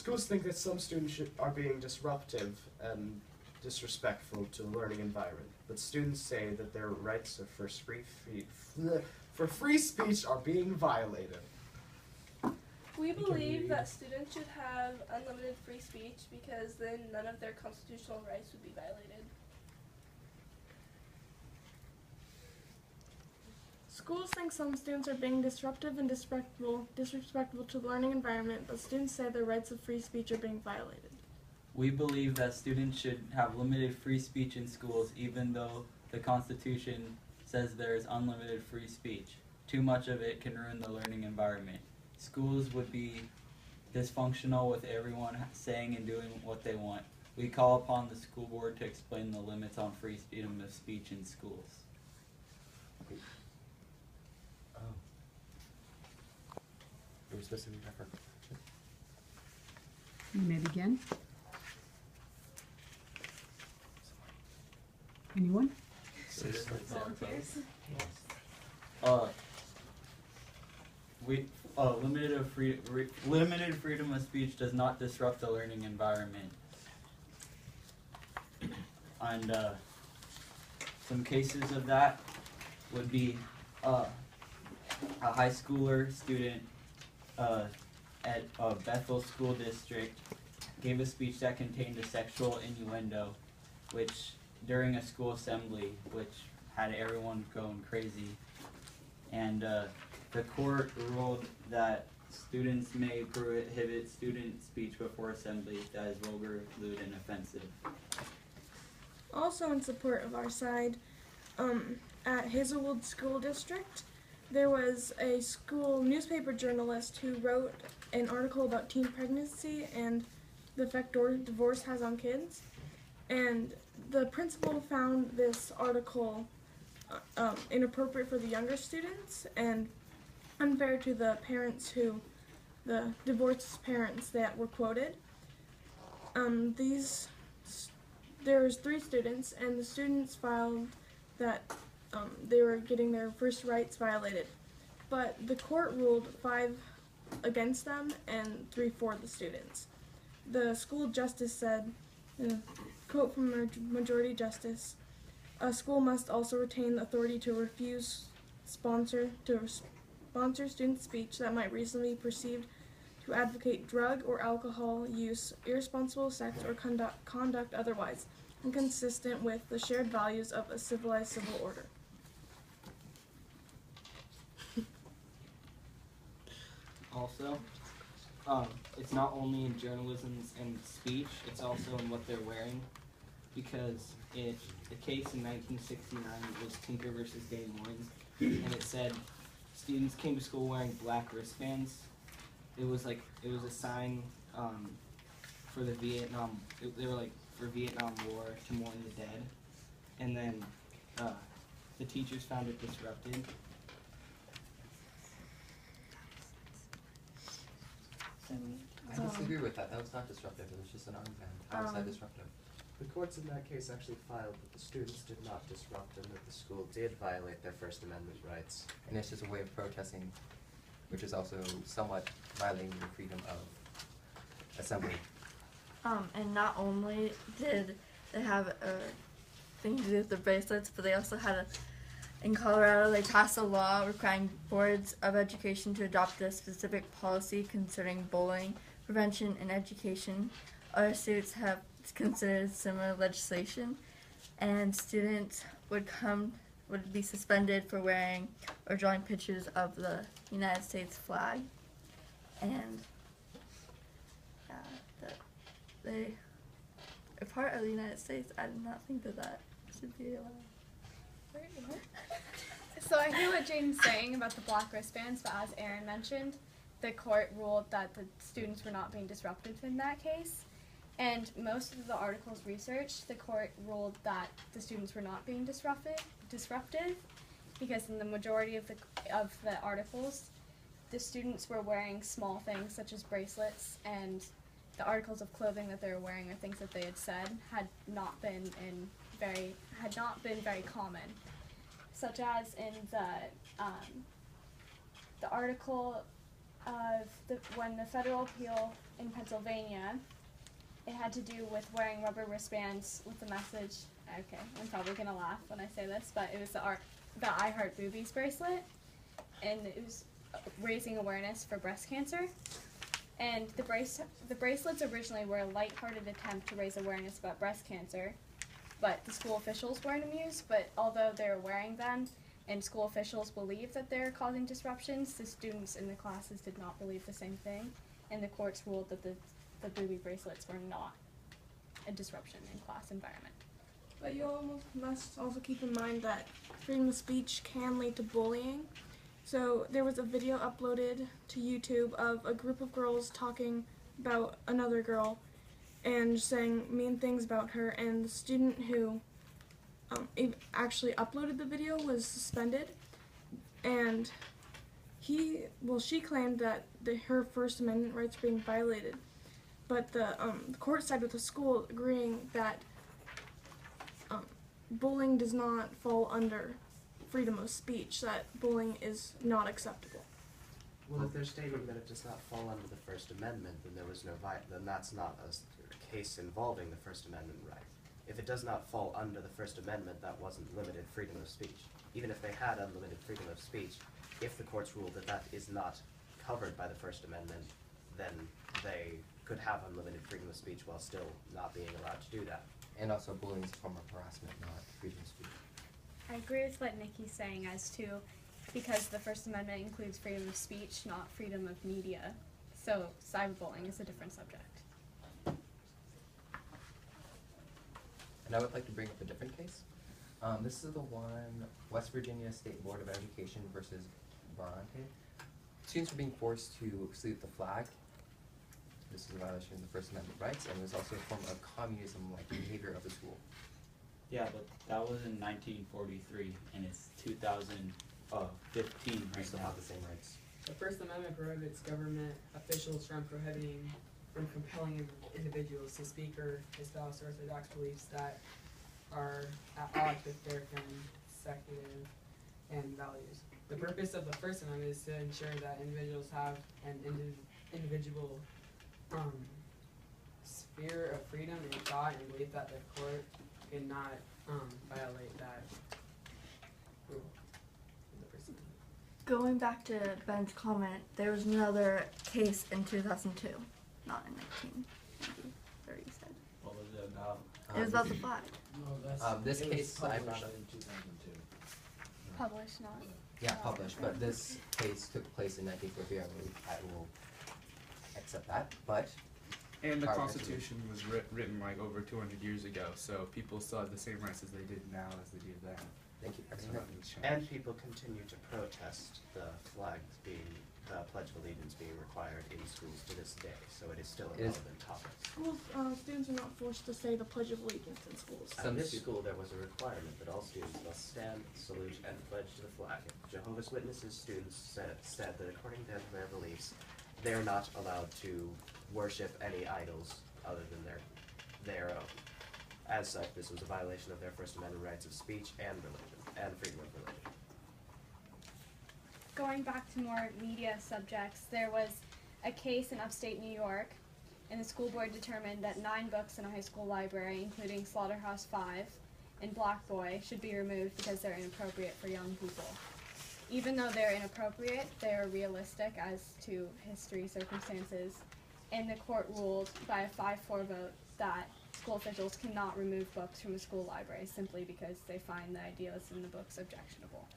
Schools think that some students are being disruptive and disrespectful to the learning environment, but students say that their rights of for free speech are being violated. We believe that students should have unlimited free speech because then none of their constitutional rights would be violated. Schools think some students are being disruptive and disrespectful to the learning environment, but students say their rights of free speech are being violated. We believe that students should have limited free speech in schools, even though the Constitution says there is unlimited free speech. Too much of it can ruin the learning environment. Schools would be dysfunctional with everyone saying and doing what they want. We call upon the school board to explain the limits on freedom of speech in schools. Okay. Are we supposed to be referred? You may begin. Anyone? Volunteers? Limited freedom of speech does not disrupt the learning environment. And some cases of that would be a high schooler student at Bethel School District gave a speech that contained a sexual innuendo, which during a school assembly, which had everyone going crazy. And the court ruled that students may prohibit student speech before assembly that is vulgar, lewd, and offensive. Also in support of our side, at Hazelwood School District, there was a school newspaper journalist who wrote an article about teen pregnancy and the effect divorce has on kids. And the principal found this article inappropriate for the younger students and unfair to the parents the divorced parents that were quoted. There's 3 students, and the students filed that they were getting their first rights violated. But the court ruled 5 against them and 3 for the students. The school justice said, quote from Majority Justice, "A school must also retain the authority to refuse sponsor student speech that might reasonably be perceived to advocate drug or alcohol use, irresponsible sex, or conduct otherwise inconsistent with the shared values of a civilized civil order." Also, it's not only in journalism and speech, it's also in what they're wearing, because the case in 1969 was Tinker versus Des Moines, and it said students came to school wearing black wristbands. It was a sign for the Vietnam. They were like for Vietnam War to mourn the dead, and then the teachers found it disrupted. I disagree with that. That was not disruptive. It was just an armband. How is that disruptive? The courts in that case actually filed that the students did not disrupt and that the school did violate their First Amendment rights. And it's just a way of protesting, which is also somewhat violating the freedom of assembly. And not only did they have a thing to do with the bracelets, but they also had in Colorado, they passed a law requiring boards of education to adopt a specific policy concerning bullying, prevention, and education. Other states have considered similar legislation, and students would be suspended for wearing or drawing pictures of the United States flag, and that they are part of the United States. I did not think that should be allowed. So I hear what Jaden's saying about the black wristbands, but as Aaron mentioned, the court ruled that the students were not being disruptive in that case. And most of the articles researched, the court ruled that the students were not being disruptive because in the majority of the articles, the students were wearing small things such as bracelets, and the articles of clothing that they were wearing or things that they had said had not been very common, such as in the article of when the federal appeal in Pennsylvania. It had to do with wearing rubber wristbands with the message. Okay, I'm probably gonna laugh when I say this, but it was the I Heart Boobies bracelet, and it was raising awareness for breast cancer. And the bracelets originally were a lighthearted attempt to raise awareness about breast cancer, but the school officials weren't amused. But although they were wearing them, and school officials believed that they were causing disruptions, the students in the classes did not believe the same thing, and the courts ruled that the booby bracelets were not a disruption in class environment. But you must also keep in mind that freedom of speech can lead to bullying. So there was a video uploaded to YouTube of a group of girls talking about another girl and saying mean things about her, and the student who actually uploaded the video was suspended, and she claimed that her First Amendment rights were being violated, but the court side with the school agreeing that bullying does not fall under freedom of speech, that bullying is not acceptable. Well, if they're stating that it does not fall under the First Amendment, then then that's not a case involving the First Amendment right. If it does not fall under the First Amendment, that wasn't limited freedom of speech. Even if they had unlimited freedom of speech, if the courts ruled that that is not covered by the First Amendment, then they could have unlimited freedom of speech while still not being allowed to do that. And also bullying is a form of harassment, not freedom of speech. I agree with what Nikki's saying as to, because the First Amendment includes freedom of speech, not freedom of media. So cyberbullying is a different subject. And I would like to bring up a different case. This is the one, West Virginia State Board of Education versus Bronte. Students were being forced to salute the flag. This is a violation of the First Amendment rights, and it was also a form of communism-like behavior of the school. Yeah, but that was in 1943, and it's 2015 We right still now. have the same rights. The First Amendment prohibits government officials from compelling individuals to speak or espouse orthodox beliefs that are at odds with their consecutive and values. The purpose of the First Amendment is to ensure that individuals have an individual sphere of freedom in thought and belief, that the court cannot violate that rule of the First Amendment. Going back to Ben's comment, there was another case in 2002, not in 1993, you said. What was it about? It was about the flag. This case, I brought up, in 2002. Published, not. yeah, published, but this case took place in 1943, I will accept that, but And the Parliament. Constitution was written like over 200 years ago, so people still have the same rights as they did now as they did then. thank you. So nothing's changed. And people continue to protest the Pledge of Allegiance being required in schools to this day, so it is still a It is- relevant topic. Schools, students are not forced to say the Pledge of Allegiance in schools. At Some this stu- school, there was a requirement that all students must stand, salute, and pledge to the flag. If Jehovah's Witnesses students said that according to their beliefs, they're not allowed to worship any idols other than their own. As such, this was a violation of their First Amendment rights of speech and religion, and freedom of religion. Going back to more media subjects, there was a case in upstate New York, and the school board determined that 9 books in a high school library, including Slaughterhouse-Five and Black Boy, should be removed because they're inappropriate for young people. Even though they're inappropriate, they are realistic as to history circumstances, and the court ruled by a 5-4 vote that school officials cannot remove books from a school library simply because they find the ideas in the books objectionable.